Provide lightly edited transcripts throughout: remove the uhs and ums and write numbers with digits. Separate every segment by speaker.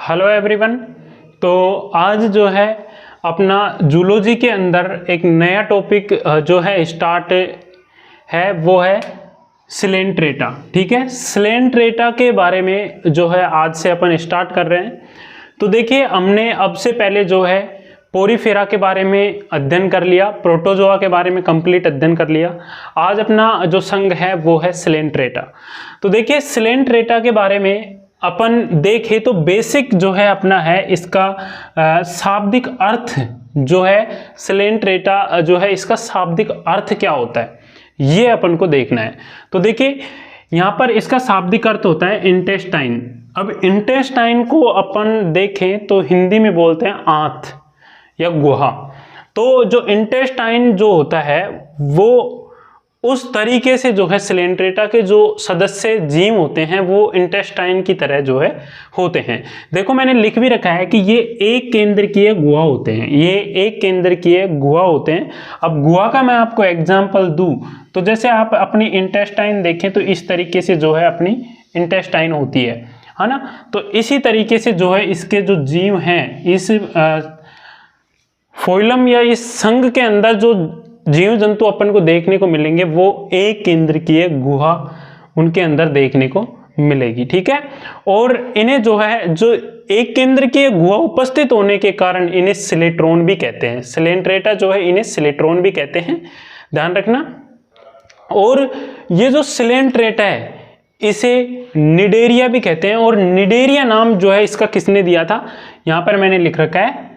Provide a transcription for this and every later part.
Speaker 1: Hello everyone. तो आज जो है अपना जूलॉजी के अंदर एक नया टॉपिक जो है स्टार्ट है, वो है सिलेंट्रेटा। ठीक है, सिलेंट्रेटा के बारे में जो है आज से अपन स्टार्ट कर रहे हैं। तो देखिए, हमने अब से पहले जो है पोरीफेरा के बारे में अध्ययन कर लिया, प्रोटोजोआ के बारे में कंप्लीट अध्ययन कर लिया। आज अपना जो संघ है वो है सिलेंट्रेटा। तो देखिए, सिलेंट्रेटा के बारे में अपन देखें तो बेसिक जो है अपना है इसका शाब्दिक अर्थ जो है सिलेंट्रेटा जो है इसका शाब्दिक अर्थ क्या होता है, ये अपन को देखना है। तो देखिए, यहाँ पर इसका शाब्दिक अर्थ होता है इंटेस्टाइन। अब इंटेस्टाइन को अपन देखें तो हिंदी में बोलते हैं आंत या गुहा। तो जो इंटेस्टाइन जो होता है वो उस तरीके से जो है सिलेंट्रेटा के जो सदस्य जीव होते हैं वो इंटेस्टाइन की तरह जो है होते हैं। देखो, मैंने लिख भी रखा है कि ये एक केंद्रकीय गुहा होते हैं, ये एक केंद्रकीय गुहा होते हैं। अब गुहा का मैं आपको एग्जांपल दूं तो जैसे आप अपनी इंटेस्टाइन देखें तो इस तरीके से जो है अपनी इंटेस्टाइन होती है ना। तो इसी तरीके से जो है इसके जो जीव हैं, इस फोइलम या इस संघ के अंदर जो जीव जंतु अपन को देखने को मिलेंगे वो एक केंद्रकीय गुहा उनके अंदर देखने को मिलेगी। ठीक है, और इन्हें जो है जो एक केंद्रकीय गुहा उपस्थित होने के कारण इन्हें सिलेट्रोन भी कहते हैं। सिलेंट्रेटा जो है इन्हें सिलेट्रोन भी कहते हैं, ध्यान रखना। और ये जो सिलेंट्रेटा है इसे निडेरिया भी कहते हैं। और निडेरिया नाम जो है इसका किसने दिया था, यहां पर मैंने लिख रखा है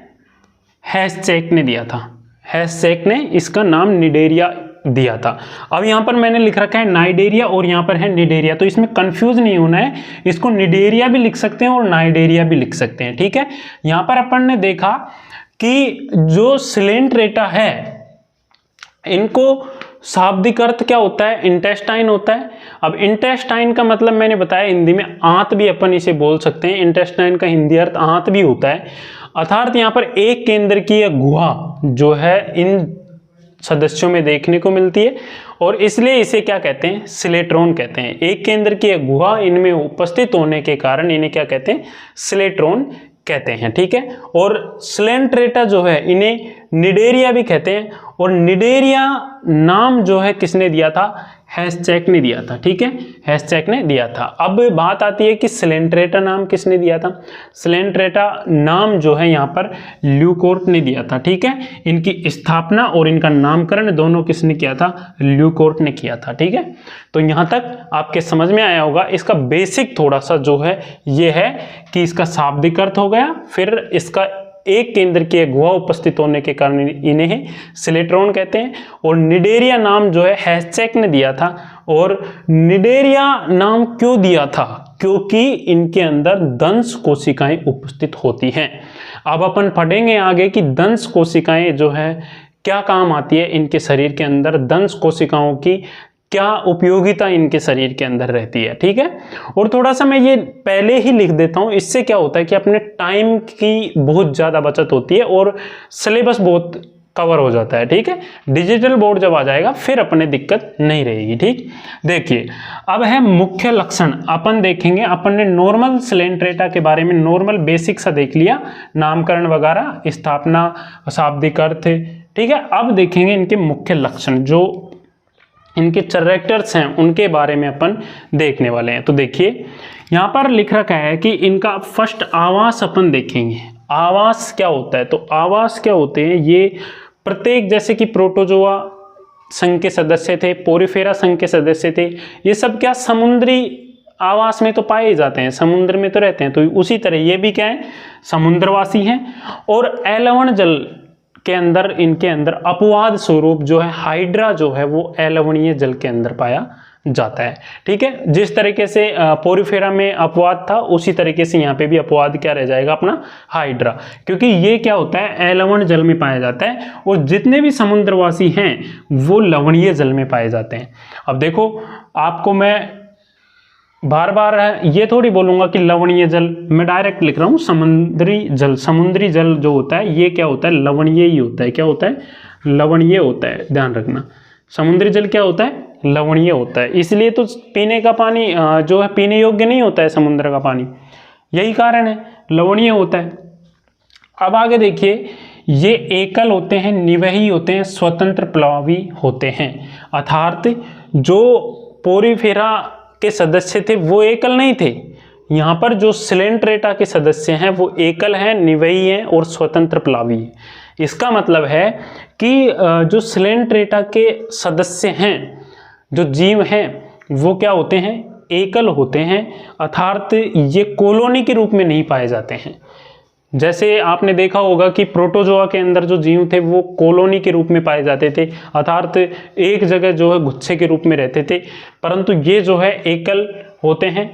Speaker 1: हैस्चेक ने दिया था। हैस्चेक ने इसका नाम निडेरिया दिया था। अब यहाँ पर मैंने लिख रखा है नाइडेरिया और यहाँ पर है निडेरिया, तो इसमें कंफ्यूज नहीं होना है। इसको निडेरिया भी लिख सकते हैं और नाइडेरिया भी लिख सकते हैं। ठीक है, यहाँ पर अपन ने देखा कि जो सिलेंट्रेटा है इनको शाब्दिक अर्थ क्या होता है, इंटेस्टाइन होता है। अब इंटेस्टाइन का मतलब मैंने बताया हिंदी में आंत भी अपन इसे बोल सकते हैं। इंटेस्टाइन का हिंदी अर्थ आंत भी होता है। अर्थात यहाँ पर एक केंद्रकीय गुहा जो है इन सदस्यों में देखने को मिलती है और इसलिए इसे क्या कहते हैं, सिलेट्रोन कहते हैं। एक केंद्रकीय गुहा इनमें उपस्थित होने के कारण इन्हें क्या कहते हैं, सिलेट्रोन कहते हैं। ठीक है, और सिलेंट्रेटा जो है इन्हें निडेरिया भी कहते हैं। और निडेरिया नाम जो है किसने दिया था, हैस्चेक ने दिया था। ठीक है, हैस्चेक ने दिया था। अब बात आती है कि सिलेंट्रेटा नाम किसने दिया था। सिलेंट्रेटा नाम जो है यहाँ पर ल्यूकोर्ट ने दिया था। ठीक है, इनकी स्थापना और इनका नामकरण दोनों किसने किया था, ल्यूकोर्ट ने किया था। ठीक है, तो यहाँ तक आपके समझ में आया होगा। इसका बेसिक थोड़ा सा जो है ये है कि इसका शाब्दिक अर्थ हो गया, फिर इसका एक केंद्रकीय गुहा उपस्थित होने के कारण इन्हें सिलेट्रोन कहते हैं। और निडेरिया नाम जो है हैस्चेक ने दिया था। और निडेरिया नाम क्यों दिया था, क्योंकि इनके अंदर दंश कोशिकाएं उपस्थित होती हैं। अब अपन पढ़ेंगे आगे कि दंश कोशिकाएं जो है क्या काम आती है इनके शरीर के अंदर, दंश कोशिकाओं की क्या उपयोगिता इनके शरीर के अंदर रहती है। ठीक है, और थोड़ा सा मैं ये पहले ही लिख देता हूँ, इससे क्या होता है कि अपने टाइम की बहुत ज़्यादा बचत होती है और सिलेबस बहुत कवर हो जाता है। ठीक है, डिजिटल बोर्ड जब आ जाएगा फिर अपने दिक्कत नहीं रहेगी। ठीक, देखिए अब है मुख्य लक्षण। अपन देखेंगे, अपन ने नॉर्मल सिलेंट्रेटा के बारे में नॉर्मल बेसिक सा देख लिया, नामकरण वगैरह, स्थापना, शाब्दिक अर्थ। ठीक है, अब देखेंगे इनके मुख्य लक्षण, जो इनके कैरेक्टर्स हैं उनके बारे में अपन देखने वाले हैं। तो देखिए, यहाँ पर लिख रखा है कि इनका फर्स्ट आवास अपन देखेंगे। आवास क्या होता है, तो आवास क्या होते हैं, ये प्रत्येक, जैसे कि प्रोटोजोआ संघ के सदस्य थे, पोरीफेरा संघ के सदस्य थे, ये सब क्या समुद्री आवास में तो पाए जाते हैं, समुद्र में तो रहते हैं। तो उसी तरह ये भी क्या है, समुद्रवासी हैं। और अलवण जल के अंदर इनके अंदर अपवाद स्वरूप जो है हाइड्रा जो है वो अलवणीय जल के अंदर पाया जाता है। ठीक है, जिस तरीके से पोरीफेरा में अपवाद था उसी तरीके से यहाँ पे भी अपवाद क्या रह जाएगा, अपना हाइड्रा, क्योंकि ये क्या होता है, अलवण जल में पाया जाता है। और जितने भी समुद्रवासी हैं वो लवणीय जल में पाए जाते हैं। अब देखो, आपको मैं बार बार ये थोड़ी बोलूंगा कि लवणीय जल, मैं डायरेक्ट लिख रहा हूँ समुद्री जल। समुद्री जल जो होता है ये क्या होता है, लवणीय ही होता है। क्या होता है, लवणीय होता है, ध्यान रखना। समुद्री जल क्या होता है, लवणीय होता है। इसलिए तो पीने का पानी जो है पीने योग्य नहीं होता है समुद्र का पानी। यही कारण है लवणीय होता है। अब आगे देखिए, ये एकल होते हैं, निवही होते हैं, स्वतंत्र प्लावी होते हैं। अर्थात जो पोरीफेरा के सदस्य थे वो एकल नहीं थे, यहाँ पर जो सिलेंट्रेटा के सदस्य हैं वो एकल हैं, निवही हैं और स्वतंत्र प्लावी हैं। इसका मतलब है कि जो सिलेंट्रेटा के सदस्य हैं, जो जीव हैं, वो क्या होते हैं, एकल होते हैं। अर्थात ये कॉलोनी के रूप में नहीं पाए जाते हैं। जैसे आपने देखा होगा कि प्रोटोजोआ के अंदर जो जीव थे वो कॉलोनी के रूप में पाए जाते थे, अर्थात एक जगह जो है गुच्छे के रूप में रहते थे, परंतु ये जो है एकल होते हैं,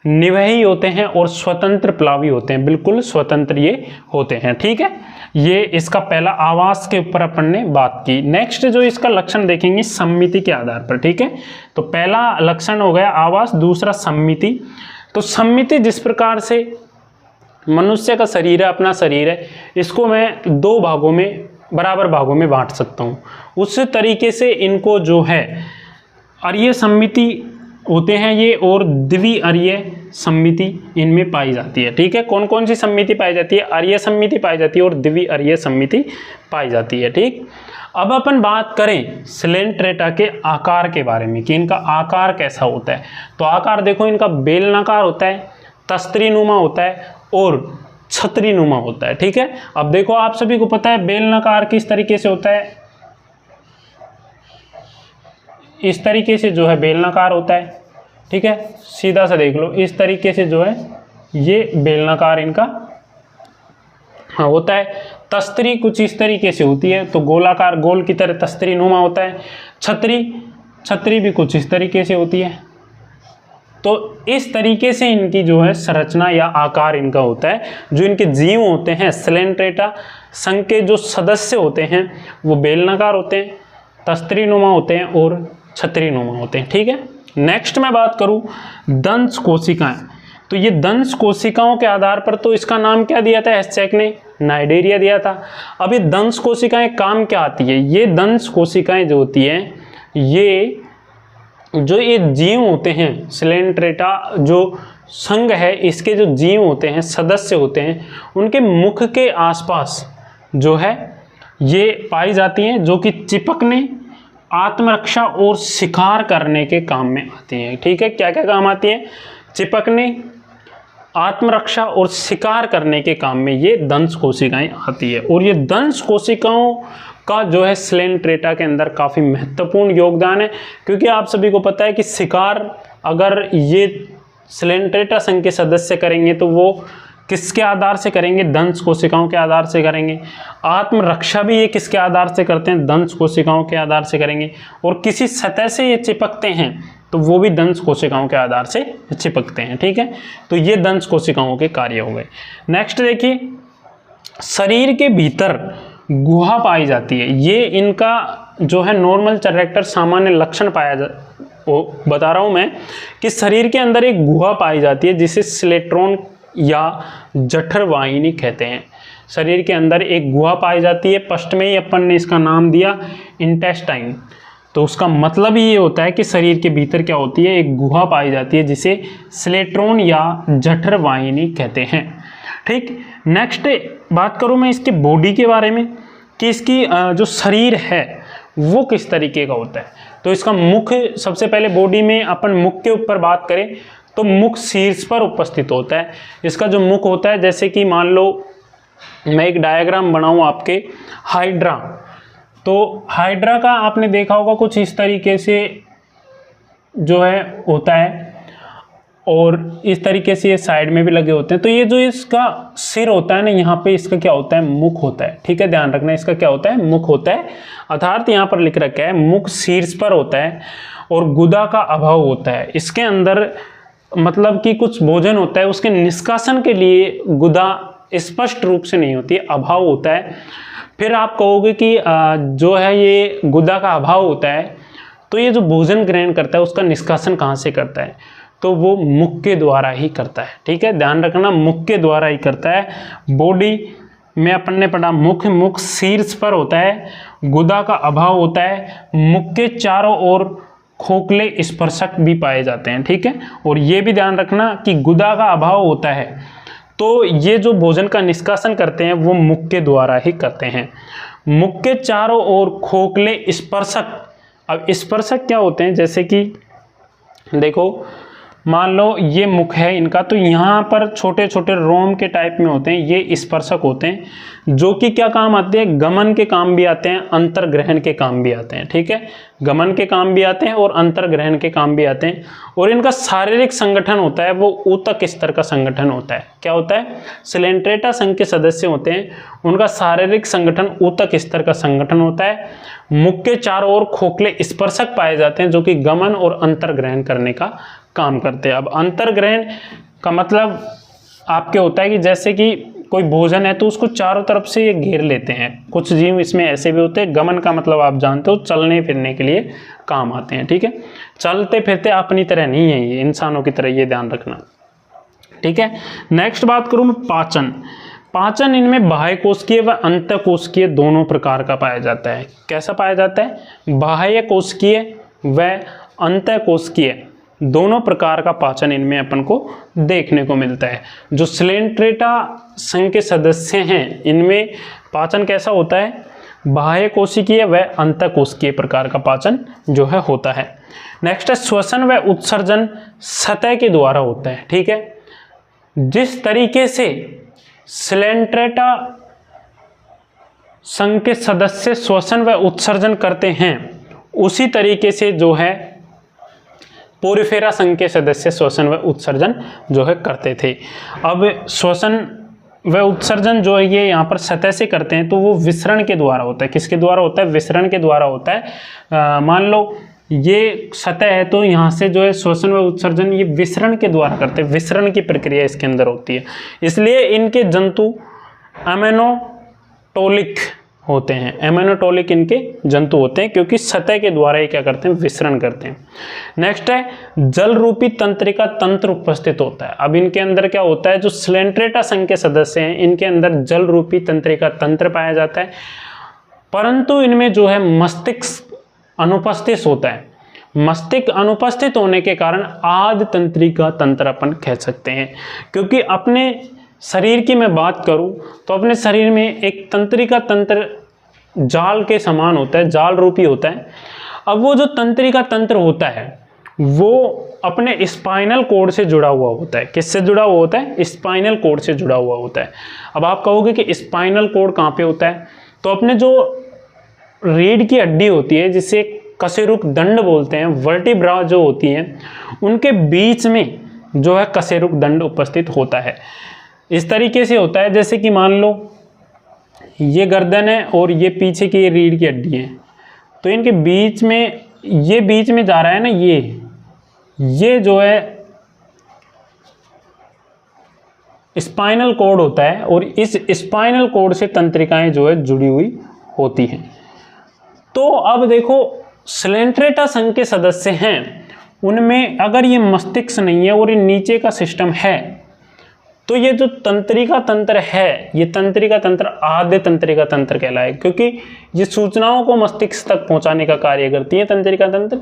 Speaker 1: निवही होते हैं और स्वतंत्र प्लावी होते हैं, बिल्कुल स्वतंत्र ये होते हैं। ठीक है, ये इसका पहला आवास के ऊपर अपन ने बात की। नेक्स्ट जो इसका लक्षण देखेंगे सम्मिति के आधार पर। ठीक है, तो पहला लक्षण हो गया आवास, दूसरा सम्मिति। तो सम्मिति जिस प्रकार से मनुष्य का शरीर है, अपना शरीर है, इसको मैं दो भागों में, बराबर भागों में बांट सकता हूँ, उस तरीके से इनको जो है अरीय सम्मिति होते हैं ये, और द्विअरीय सम्मिति इनमें पाई जाती है। ठीक है, कौन कौन सी सम्मिति पाई जाती है, अरीय सम्मिति पाई जाती है और द्विअरीय सम्मिति पाई जाती है। ठीक, अब अपन बात करें सिलेंट्रेटा के आकार के बारे में कि इनका आकार कैसा होता है। तो आकार देखो, इनका बेलनाकार होता है, तस्त्रीनुमा होता है और छतरीनुमा होता है। ठीक है, अब देखो आप सभी को पता है बेलनाकार किस तरीके से होता है, इस तरीके से जो है बेलनाकार होता है। ठीक है, सीधा सा देख लो, इस तरीके से जो है ये बेलनाकार इनका हाँ होता है। तस्त्री कुछ इस तरीके से होती है, तो गोलाकार, गोल की तरह तस्त्री नुमा होता है। छतरी भी कुछ इस तरीके से होती है। तो इस तरीके से इनकी जो है संरचना या आकार इनका होता है। जो इनके जीव होते हैं सिलेंट्रेटा संघ के जो सदस्य होते हैं वो बेलनाकार होते हैं, तस्त्रीनुमा होते हैं और छतरीनुमा होते हैं। ठीक है, नेक्स्ट मैं बात करूं दंश कोशिकाएं। तो ये दंश कोशिकाओं के आधार पर तो इसका नाम क्या दिया था एस्चेक ने, नाइडेरिया दिया था। अब ये दंश कोशिकाएं काम क्या आती है, ये दंश कोशिकाएं जो होती हैं, ये जो ये जीव होते हैं सिलेंट्रेटा जो संघ है, इसके जो जीव होते हैं, सदस्य होते हैं, उनके मुख के आसपास जो है ये पाई जाती हैं, जो कि चिपकने, आत्मरक्षा और शिकार करने के काम में आती हैं। ठीक है, क्या क्या काम आती है, चिपकने, आत्मरक्षा और शिकार करने के काम में ये दंश कोशिकाएं आती है। और ये दंश कोशिकाओं का जो है सिलेंट्रेटा के अंदर काफ़ी महत्वपूर्ण योगदान है, क्योंकि आप सभी को पता है कि शिकार अगर ये सिलेंट्रेटा संघ के सदस्य करेंगे तो वो किसके आधार से करेंगे, दंश कोशिकाओं के आधार से करेंगे। आत्मरक्षा भी ये किसके आधार से करते हैं, दंश कोशिकाओं के आधार से करेंगे। और किसी सतह से ये चिपकते हैं तो वो भी दंश कोशिकाओं के आधार से चिपकते हैं। ठीक है, तो ये दंश कोशिकाओं के कार्य हो गए। नेक्स्ट देखिए, शरीर के भीतर गुहा पाई जाती है। ये इनका जो है नॉर्मल कैरेक्टर, सामान्य लक्षण पाया बता रहा हूँ मैं कि शरीर के अंदर एक गुहा पाई जाती है जिसे स्लेट्रॉन या जठर वाहिनी कहते हैं। शरीर के अंदर एक गुहा पाई जाती है, फर्स्ट में ही अपन ने इसका नाम दिया इंटेस्टाइन। तो उसका मतलब ही ये होता है कि शरीर के भीतर क्या होती है, एक गुहा पाई जाती है जिसे स्लेट्रॉन या जठर वाहिनी कहते हैं। ठीक, नेक्स्ट बात करूँ मैं इसके बॉडी के बारे में कि इसकी जो शरीर है वो किस तरीके का होता है। तो इसका मुख, सबसे पहले बॉडी में अपन मुख के ऊपर बात करें तो मुख शीर्ष पर उपस्थित होता है। इसका जो मुख होता है, जैसे कि मान लो मैं एक डायग्राम बनाऊं आपके हाइड्रा, तो हाइड्रा का आपने देखा होगा कुछ इस तरीके से जो है होता है, और इस तरीके से ये साइड में भी लगे होते हैं। तो ये जो इसका सिर होता है ना, यहाँ पे इसका क्या होता है, मुख होता है। ठीक है, ध्यान रखना, इसका क्या होता है, मुख होता है। अर्थात यहाँ पर लिख रखा है मुख शीर्ष पर होता है और गुदा का अभाव होता है। इसके अंदर मतलब कि कुछ भोजन होता है, उसके निष्कासन के लिए गुदा स्पष्ट रूप से नहीं होती है, अभाव होता है। फिर आप कहोगे कि जो है ये गुदा का अभाव होता है, तो ये जो भोजन ग्रहण करता है उसका निष्कासन कहाँ से करता है, तो वो मुख के द्वारा ही करता है। ठीक है, ध्यान रखना, मुख के द्वारा ही करता है। बॉडी में अपन ने पढ़ा मुख शीर्ष पर होता है, गुदा का अभाव होता है, मुख के चारों ओर खोखले स्पर्शक भी पाए जाते हैं। ठीक है, और ये भी ध्यान रखना कि गुदा का अभाव होता है तो ये जो भोजन का निष्कासन करते हैं वो मुख के द्वारा ही करते हैं। मुख के चारों ओर खोखले स्पर्शक, अब स्पर्शक क्या होते हैं, जैसे कि देखो मान लो ये मुख है इनका, तो यहाँ पर छोटे छोटे रोम के टाइप में होते हैं, ये स्पर्शक होते हैं जो कि क्या काम आते हैं, गमन के काम भी आते हैं, अंतर्ग्रहण के काम भी आते हैं। ठीक है, गमन के काम भी आते हैं और अंतर्ग्रहण के काम भी आते हैं। और इनका शारीरिक संगठन होता है वो ऊतक स्तर का संगठन होता है। क्या होता है, सिलेंट्रेटा संघ के सदस्य होते हैं, उनका शारीरिक संगठन ऊतक स्तर का संगठन होता है। मुख के चारों ओर खोखले स्पर्शक पाए जाते हैं जो कि गमन और अंतर्ग्रहण करने का काम करते हैं। अब अंतर्ग्रहण का मतलब आपके होता है कि जैसे कि कोई भोजन है तो उसको चारों तरफ से ये घेर लेते हैं। कुछ जीव इसमें ऐसे भी होते हैं। गमन का मतलब आप जानते हो, चलने फिरने के लिए काम आते हैं। ठीक है, चलते फिरते अपनी तरह नहीं है ये, इंसानों की तरह, ये ध्यान रखना। ठीक है, नेक्स्ट बात करूं मैं पाचन। पाचन इनमें बाह्य कोशिकीय व अंतः कोशिकीय दोनों प्रकार का पाया जाता है। कैसा पाया जाता है, बाह्य कोशिकीय व अंतः कोशिकीय दोनों प्रकार का पाचन इनमें अपन को देखने को मिलता है। जो सिलेंट्रेटा संघ के सदस्य हैं इनमें पाचन कैसा होता है, बाह्य कोशिकीय व अंतः कोशिकीय प्रकार का पाचन जो है होता है। नेक्स्ट है श्वसन व उत्सर्जन सतह के द्वारा होता है। ठीक है, जिस तरीके से सिलेंट्रेटा संघ के सदस्य श्वसन व उत्सर्जन करते हैं उसी तरीके से जो है पोरिफेरा संघ के सदस्य श्वसन व उत्सर्जन जो है करते थे। अब श्वसन व उत्सर्जन जो है ये यहाँ पर सतह से करते हैं तो वो विसरण के द्वारा होता है। किसके द्वारा होता है, विसरण के द्वारा होता है। मान लो ये सतह है तो यहाँ से जो है श्वसन व उत्सर्जन ये विसरण के द्वारा करते हैं, विसरण की प्रक्रिया इसके अंदर होती है। इसलिए इनके जंतु एमेनोटोलिक होते हैं, एमेनोटोलिक इनके जंतु होते हैं क्योंकि सतह के द्वारा ये क्या करते हैं, विसरण करते हैं। नेक्स्ट है जल रूपी तंत्रिका तंत्र उपस्थित होता है। अब इनके अंदर क्या होता है, जो सिलेंट्रेटा संघ के सदस्य हैं इनके अंदर जल रूपी तंत्रिका तंत्र पाया जाता है, परंतु इनमें जो है मस्तिष्क अनुपस्थित होता है। मस्तिष्क अनुपस्थित होने के कारण आदि तंत्रिका तंत्र अपन कह सकते हैं। क्योंकि अपने शरीर की मैं बात करूं तो अपने शरीर में एक तंत्रिका तंत्र जाल के समान होता है, जाल रूपी होता है। अब वो जो तंत्रिका तंत्र होता है वो अपने स्पाइनल कोड से जुड़ा हुआ होता है। किससे जुड़ा हुआ होता है, स्पाइनल कोड से जुड़ा हुआ होता है। अब आप कहोगे कि स्पाइनल कोड कहाँ पे होता है, तो अपने जो रीढ़ की हड्डी होती है जिसे कशेरुक दंड बोलते हैं, वर्टिब्रा जो होती है उनके बीच में जो है कशेरुक दंड उपस्थित होता है। इस तरीके से होता है जैसे कि मान लो ये गर्दन है और ये पीछे की रीढ़ की हड्डी है, तो इनके बीच में ये बीच में जा रहा है ना, ये जो है स्पाइनल कोड होता है और इस स्पाइनल कोड से तंत्रिकाएं जो है जुड़ी हुई होती हैं। तो अब देखो सिलेंट्रेटा संघ के सदस्य हैं उनमें अगर ये मस्तिष्क नहीं है और ये नीचे का सिस्टम है तो ये जो तंत्रिका तंत्र है ये तंत्रिका तंत्र आद्य तंत्रिका तंत्र कहलाए, क्योंकि ये सूचनाओं को मस्तिष्क तक पहुंचाने का कार्य करती है तंत्रिका तंत्र,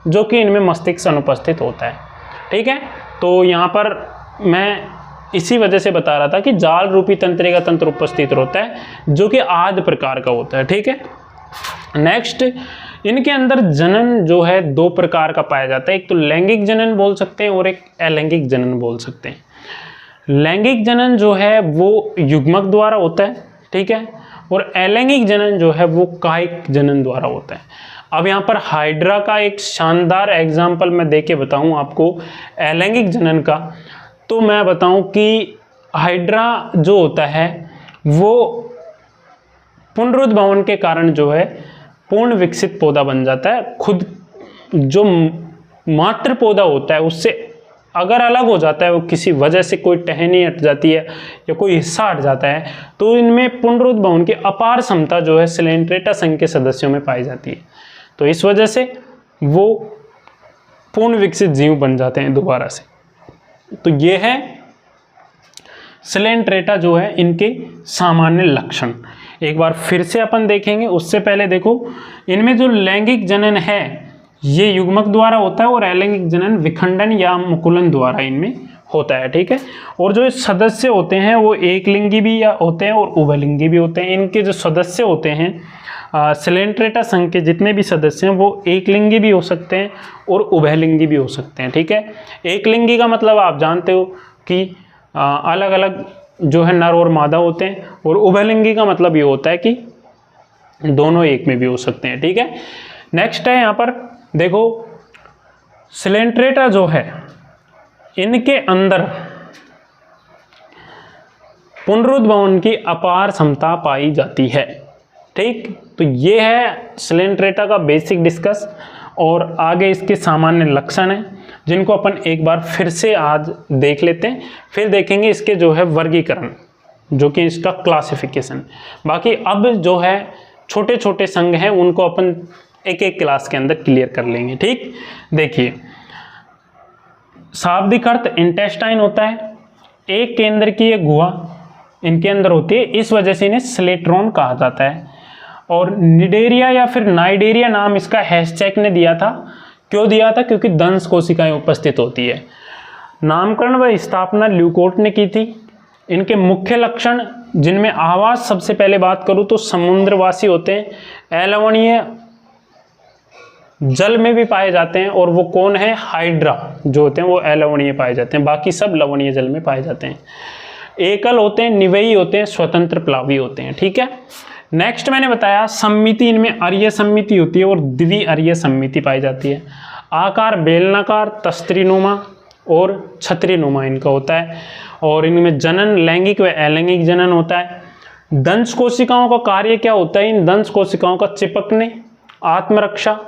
Speaker 1: जो कि इनमें मस्तिष्क अनुपस्थित होता है। ठीक है, तो यहाँ पर मैं इसी वजह से बता रहा था कि जाल रूपी तंत्रिका तंत्र उपस्थित होता है जो कि आद्य प्रकार का होता है। ठीक है, नेक्स्ट इनके अंदर जनन जो है दो प्रकार का पाया जाता है, एक तो लैंगिक जनन बोल सकते हैं और एक अलैंगिक जनन बोल सकते हैं। लैंगिक जनन जो है वो युग्मक द्वारा होता है, ठीक है, और अलैंगिक जनन जो है वो कायिक जनन द्वारा होता है। अब यहाँ पर हाइड्रा का एक शानदार एग्जाम्पल मैं देके बताऊँ आपको अलैंगिक जनन का, तो मैं बताऊँ कि हाइड्रा जो होता है वो पुनरुद्भवन के कारण जो है पूर्ण विकसित पौधा बन जाता है। खुद जो मातृ पौधा होता है उससे अगर अलग हो जाता है, वो किसी वजह से कोई टहनी हट जाती है या कोई हिस्सा हट जाता है, तो इनमें पुनरुद्भवन की अपार क्षमता जो है सिलेंट्रेटा संघ के सदस्यों में पाई जाती है। तो इस वजह से वो पूर्ण विकसित जीव बन जाते हैं दोबारा से। तो ये है सिलेंट्रेटा जो है इनके सामान्य लक्षण। एक बार फिर से अपन देखेंगे, उससे पहले देखो इनमें जो लैंगिक जनन है ये युग्मक द्वारा होता है और अलैंगिक जनन विखंडन या मुकुलन द्वारा इनमें होता है, ठीक है। और जो सदस्य होते हैं वो एक लिंगी भी होते हैं और उभयलिंगी भी होते हैं। इनके जो सदस्य होते हैं सिलेंट्रेटा संघ के जितने भी सदस्य हैं वो एक लिंगी भी हो सकते हैं और उभयलिंगी भी हो सकते हैं, ठीक है। एक लिंगी का मतलब आप जानते हो कि अलग अलग जो है नर और मादा होते हैं, और उभयलिंगी का मतलब ये होता है कि दोनों एक में भी हो सकते हैं, ठीक है। नेक्स्ट है यहाँ पर देखो, सिलेंट्रेटा जो है इनके अंदर पुनरुद्भवन की अपार क्षमता पाई जाती है, ठीक। तो ये है सिलेंट्रेटा का बेसिक डिस्कस, और आगे इसके सामान्य लक्षण हैं जिनको अपन एक बार फिर से आज देख लेते हैं, फिर देखेंगे इसके जो है वर्गीकरण, जो कि इसका क्लासिफिकेशन। बाकी अब जो है छोटे छोटे संघ हैं उनको अपन एक एक क्लास के अंदर क्लियर कर लेंगे, ठीक। देखिए, शाब्दिक अर्थ इंटेस्टाइन होता है, एक केंद्र की ये गुहा इनके अंदर होती है, इस वजह से इन्हें स्लेट्रॉन कहा जाता है। और निडेरिया या फिर नाइडेरिया नाम इसका हैशटैग ने दिया था, क्यों दिया था? क्योंकि दंश कोशिकाएं उपस्थित होती है। नामकरण व स्थापना ल्यूकोट ने की थी। इनके मुख्य लक्षण जिनमें आवास सबसे पहले बात करूं तो समुद्रवासी होते हैं, अलवणीय जल में भी पाए जाते हैं, और वो कौन है? हाइड्रा जो होते हैं वो अलवणीय पाए जाते हैं, बाकी सब लवणीय जल में पाए जाते हैं। एकल होते हैं, निवेयी होते हैं, स्वतंत्र प्लावी होते हैं, ठीक है। नेक्स्ट मैंने बताया सम्मिति, इनमें अरीय सम्मिति होती है और द्विअरीय सम्मिति पाई जाती है। आकार बेलनाकार, तस्त्रीनुमा और छत्रीनुमा इनका होता है, और इनमें जनन लैंगिक व अलैंगिक जनन होता है। दंश कोशिकाओं का कार्य क्या होता है? इन दंश कोशिकाओं का चिपकने, आत्मरक्षा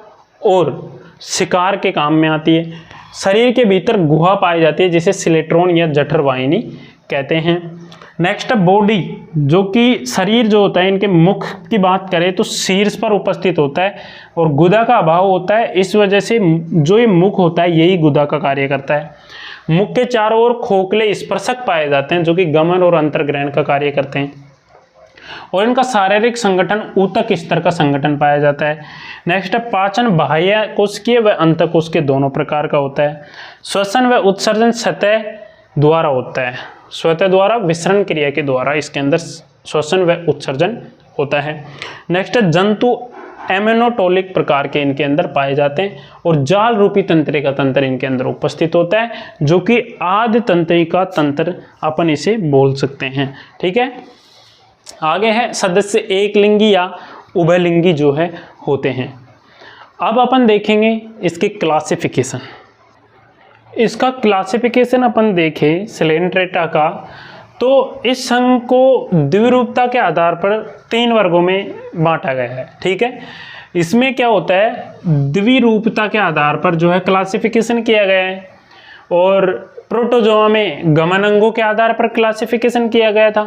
Speaker 1: और शिकार के काम में आती है। शरीर के भीतर गुहा पाई जाती है जिसे सिलेट्रॉन या जठर वाहिनी कहते हैं। नेक्स्ट है बॉडी, जो कि शरीर जो होता है, इनके मुख की बात करें तो शीर्ष पर उपस्थित होता है और गुदा का अभाव होता है, इस वजह से जो ये मुख होता है यही गुदा का कार्य करता है। मुख के चारों ओर खोखले स्पर्शक पाए जाते हैं जो कि गमन और अंतर्ग्रहण का कार्य करते हैं, और इनका शारीरिक संगठन ऊतक स्तर का संगठन पाया जाता है। नेक्स्ट है पाचन, बाह्य कोशिकीय व अंतःकोशिकीय दोनों प्रकार का होता है। श्वसन व उत्सर्जन सतह द्वारा होता है, स्वतः द्वारा, विसरण क्रिया के द्वारा इसके अंदर श्वसन व उत्सर्जन होता है। नेक्स्ट है जंतु, एमेनोटोलिक प्रकार के इनके अंदर पाए जाते हैं, और जाल रूपी तंत्रिका तंत्र इनके अंदर उपस्थित होता है जो कि आदि तंत्रिका तंत्र अपन इसे बोल सकते हैं, ठीक है। आगे है सदस्य एक लिंगी या उभयलिंगी जो है होते हैं। अब अपन देखेंगे इसके क्लासिफिकेशन। इसका क्लासिफिकेशन अपन देखें सिलेंट्रेटा का, तो इस संघ को द्विरूपता के आधार पर 3 वर्गों में बांटा गया है, ठीक है। इसमें क्या होता है, द्विरूपता के आधार पर जो है क्लासिफिकेशन किया गया है, और प्रोटोजोआ में गमन अंगों के आधार पर क्लासिफिकेशन किया गया था,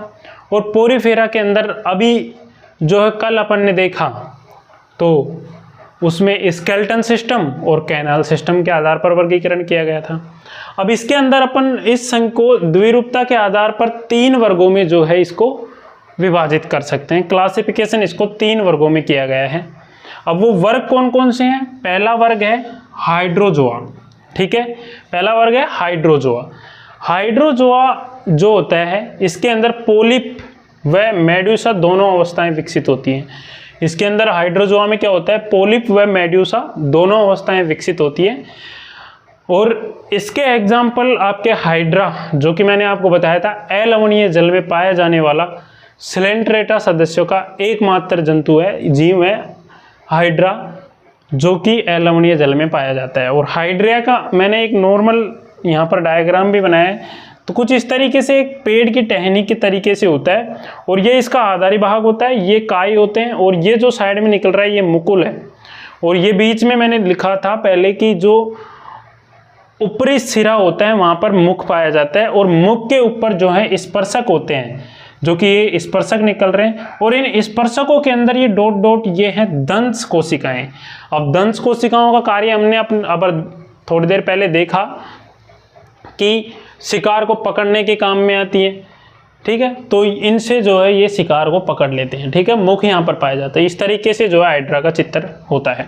Speaker 1: और पोरीफेरा के अंदर अभी जो है कल अपन ने देखा तो उसमें स्केलेटन सिस्टम और कैनाल सिस्टम के आधार पर वर्गीकरण किया गया था। अब इसके अंदर अपन इस संघ को द्विरूपता के आधार पर 3 वर्गों में जो है इसको विभाजित कर सकते हैं। क्लासिफिकेशन इसको 3 वर्गों में किया गया है। अब वो वर्ग कौन कौन से हैं? पहला वर्ग है हाइड्रोजोआ, ठीक है। पहला वर्ग है हाइड्रोजोआ। हाइड्रोजोआ जो होता है इसके अंदर पोलिप व मेड्यूसा दोनों अवस्थाएं विकसित होती हैं। इसके अंदर हाइड्रोजोआ में क्या होता है, पोलिप व मेड्यूसा दोनों अवस्थाएं विकसित होती हैं, और इसके एग्जाम्पल आपके हाइड्रा जो कि मैंने आपको बताया था अलवणीय जल में पाया जाने वाला सिलेंट्रेटा सदस्यों का एकमात्र जंतु है, जीव है हाइड्रा, जो कि अलवणीय जल में पाया जाता है। और हाइड्रिया का मैंने एक नॉर्मल यहाँ पर डायग्राम भी बनाया है, तो कुछ इस तरीके से एक पेड़ की टहनी के तरीके से होता है, और ये इसका आधारी भाग होता है, ये काई होते हैं, और ये जो साइड में निकल रहा है ये मुकुल है, और ये बीच में मैंने लिखा था पहले कि जो ऊपरी सिरा होता है वहाँ पर मुख पाया जाता है, और मुख के ऊपर जो है स्पर्शक होते हैं, जो कि ये स्पर्शक निकल रहे हैं, और इन स्पर्शकों के अंदर ये डॉट डॉट ये हैं दंश कोशिकाएं। अब दंश कोशिकाओं का कार्य हमने अब थोड़ी देर पहले देखा कि शिकार को पकड़ने के काम में आती है, ठीक है। तो इनसे जो है ये शिकार को पकड़ लेते हैं, ठीक है। मुख यहाँ पर पाया जाता है। इस तरीके से जो है हाइड्रा का चित्र होता है।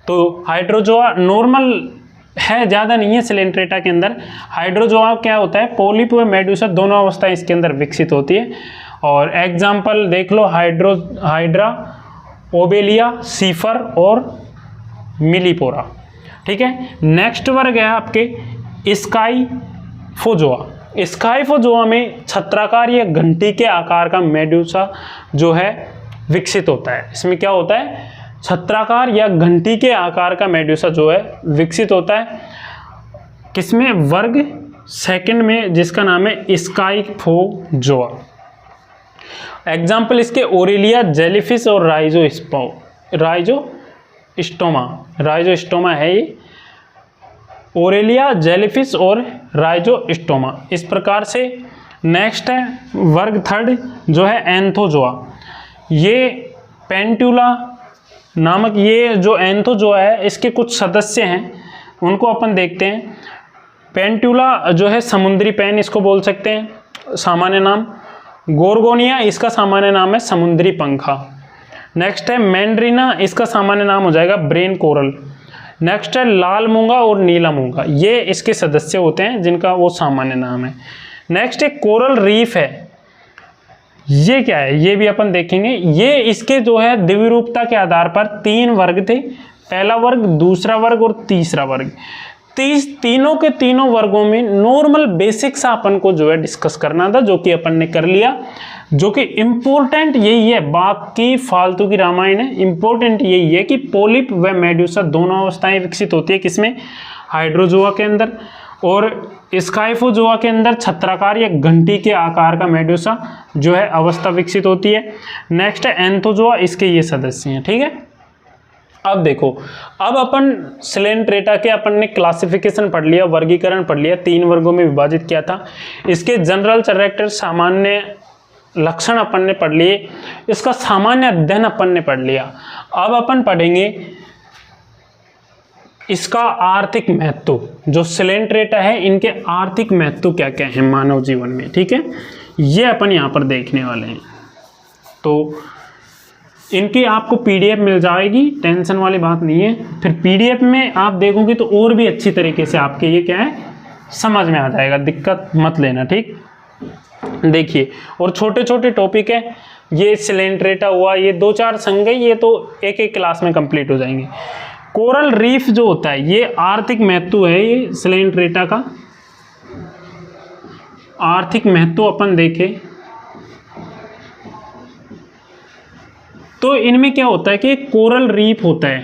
Speaker 1: तो हाइड्रोजोआ नॉर्मल है, ज़्यादा नहीं है सिलेंट्रेटा के अंदर। हाइड्रोजोआ क्या होता है, पोलिप व मेडुसा दोनों अवस्थाएं इसके अंदर विकसित होती है। और एग्जाम्पल देख लो, हाइड्रा, ओबेलिया, सीफर और मिलीपोरा। ठीक है, नेक्स्ट वर्ग है आपके स्काइफोजोआ। स्काइफोजोआ में छत्राकार या घंटी के आकार का मेडुसा जो है विकसित होता है। इसमें क्या होता है, छत्राकार या घंटी के आकार का मेडुसा जो है विकसित होता है। किसमें, वर्ग सेकंड में, जिसका नाम है स्काइफोजोआ। एग्जाम्पल इसके ओरेलिया, जेलीफिश और राइजोस्टोमा है ये, ओरेलिया, जेलीफिश और राइजोस्टोमा। इस प्रकार से नेक्स्ट है वर्ग थर्ड जो है एंथोजोआ। ये पेंटुला नामक ये जो एंथोजोआ है, इसके कुछ सदस्य हैं, उनको अपन देखते हैं। पेंटुला जो है समुद्री पैन इसको बोल सकते हैं सामान्य नाम। गोर्गोनिया इसका सामान्य नाम है समुद्री पंखा। नेक्स्ट है मैंड्रीना, इसका सामान्य नाम हो जाएगा ब्रेन कोरल। नेक्स्ट है लाल मूंगा और नीला मूंगा, ये इसके सदस्य होते हैं जिनका वो सामान्य नाम है। नेक्स्ट एक कोरल रीफ है, ये क्या है ये भी अपन देखेंगे। ये इसके जो है द्विरूपता के आधार पर 3 वर्ग थे, पहला वर्ग, दूसरा वर्ग और तीसरा वर्ग। तीनों के तीनों वर्गों में नॉर्मल बेसिक सा अपन को जो है डिस्कस करना था, जो कि अपन ने कर लिया। जो कि इम्पोर्टेंट यही है, बाकी फालतू की रामायण है, इम्पोर्टेंट यही है कि पोलिप व मेडुसा दोनों अवस्थाएं विकसित होती है। किसमें, हाइड्रोजोआ के अंदर, और स्काइफोजोआ के अंदर छत्राकार या घंटी के आकार का मेडुसा जो है अवस्था विकसित होती है। नेक्स्ट है एंथोजोआ, इसके ये सदस्य हैं। ठीक है, अब देखो, अब अपन सिलेंट्रेटा के अपन ने क्लासिफिकेशन पढ़ लिया, वर्गीकरण पढ़ लिया, 3 वर्गों में विभाजित किया था। इसके जनरल कैरेक्टर, सामान्य लक्षण अपन ने पढ़ लिए, इसका सामान्य अध्ययन अपन ने पढ़ लिया। अब अपन पढ़ेंगे इसका आर्थिक महत्व। जो सिलेंट्रेटा है, इनके आर्थिक महत्व क्या क्या है मानव जीवन में। ठीक है, ये अपन यहाँ पर देखने वाले हैं। तो इनकी आपको पीडीएफ मिल जाएगी, टेंशन वाली बात नहीं है। फिर पीडीएफ में आप देखोगे तो और भी अच्छी तरीके से आपके ये क्या है समझ में आ जाएगा, दिक्कत मत लेना। ठीक, देखिए, और छोटे छोटे टॉपिक है, ये सिलेंट्रेटा हुआ, ये 2-4 संज्ञा, ये तो एक एक क्लास में कंप्लीट हो जाएंगे। कोरल रीफ जो होता है, ये आर्थिक महत्व है, ये सिलेंट्रेटा का आर्थिक महत्व अपन देखें तो इनमें क्या होता है कि कोरल रीफ होता है।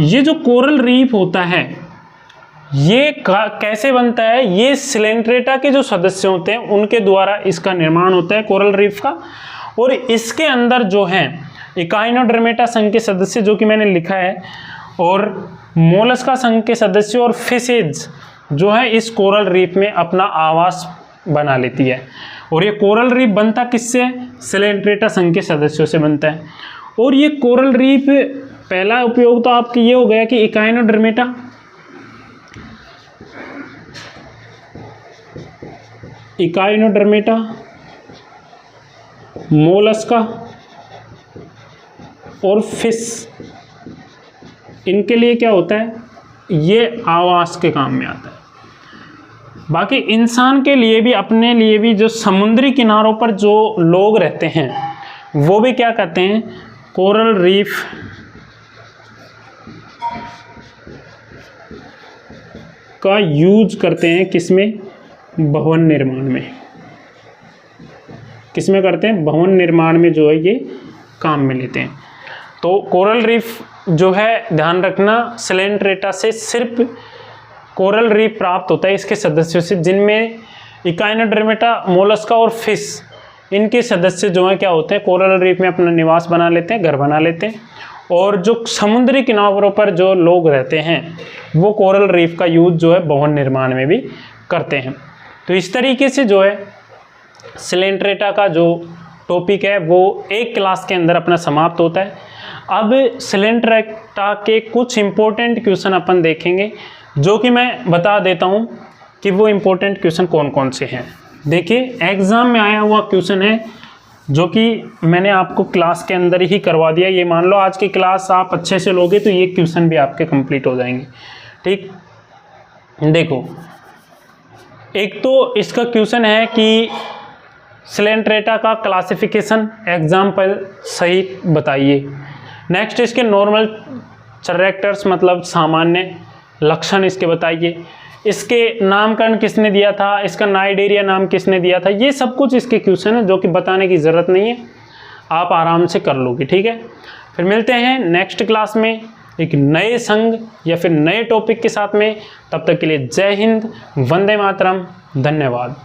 Speaker 1: ये जो कोरल रीफ होता है, ये कैसे बनता है, ये सिलेंट्रेटा के जो सदस्य होते हैं उनके द्वारा इसका निर्माण होता है कोरल रीफ का। और इसके अंदर जो है इकाइनोडर्मेटा संघ के सदस्य, जो कि मैंने लिखा है, और मोलस्का संघ के सदस्य और फिशेज जो है इस कोरल रीफ में अपना आवास बना लेती है। और ये कोरल रीफ बनता किससे, सिलेंट्रेटा संघ के सदस्यों से बनता है। और ये कोरल रीफ, पहला उपयोग तो आपकी ये हो गया कि इकाइनोडर्मेटा, मोलस्का और फिश, इनके लिए क्या होता है, ये आवास के काम में आता है। बाकी इंसान के लिए भी, अपने लिए भी, जो समुद्री किनारों पर जो लोग रहते हैं वो भी क्या कहते हैं, कोरल रीफ का यूज करते हैं। किसमें, भवन निर्माण में। किसमें करते हैं, भवन निर्माण में जो है ये काम में लेते हैं। तो कोरल रीफ जो है, ध्यान रखना, सिलेंट्रेटा से सिर्फ कोरल रीफ प्राप्त होता है इसके सदस्यों से, जिनमें इकाइनोडर्मेटा, मोलस्का और फिश, इनके सदस्य जो हैं क्या होते हैं, कोरल रीफ में अपना निवास बना लेते हैं, घर बना लेते हैं। और जो समुद्री किनारों पर जो लोग रहते हैं वो कोरल रीफ का यूज जो है भवन निर्माण में भी करते हैं। तो इस तरीके से जो है सिलेंट्रेटा का जो टॉपिक है वो एक क्लास के अंदर अपना समाप्त होता है। अब सिलेंट्रेटा के कुछ इम्पोर्टेंट क्वेश्चन अपन देखेंगे, जो कि मैं बता देता हूं कि वो इम्पोर्टेंट क्वेश्चन कौन कौन से हैं। देखिए, एग्जाम में आया हुआ क्वेश्चन है जो कि मैंने आपको क्लास के अंदर ही करवा दिया। ये मान लो आज की क्लास आप अच्छे से लोगे तो ये क्वेश्चन भी आपके कंप्लीट हो जाएंगे। ठीक, देखो एक तो इसका क्वेश्चन है कि स्लेंट्रेटा का क्लासिफिकेशन एग्जाम्पल सही बताइए। नेक्स्ट इसके नॉर्मल कैरेक्टर्स मतलब सामान्य लक्षण इसके बताइए। इसके नामकरण किसने दिया था, इसका नाइडेरिया नाम किसने दिया था, ये सब कुछ इसके क्वेश्चन है जो कि बताने की ज़रूरत नहीं है, आप आराम से कर लोगे। ठीक है, फिर मिलते हैं नेक्स्ट क्लास में एक नए संघ या फिर नए टॉपिक के साथ में। तब तक के लिए जय हिंद, वंदे मातरम, धन्यवाद।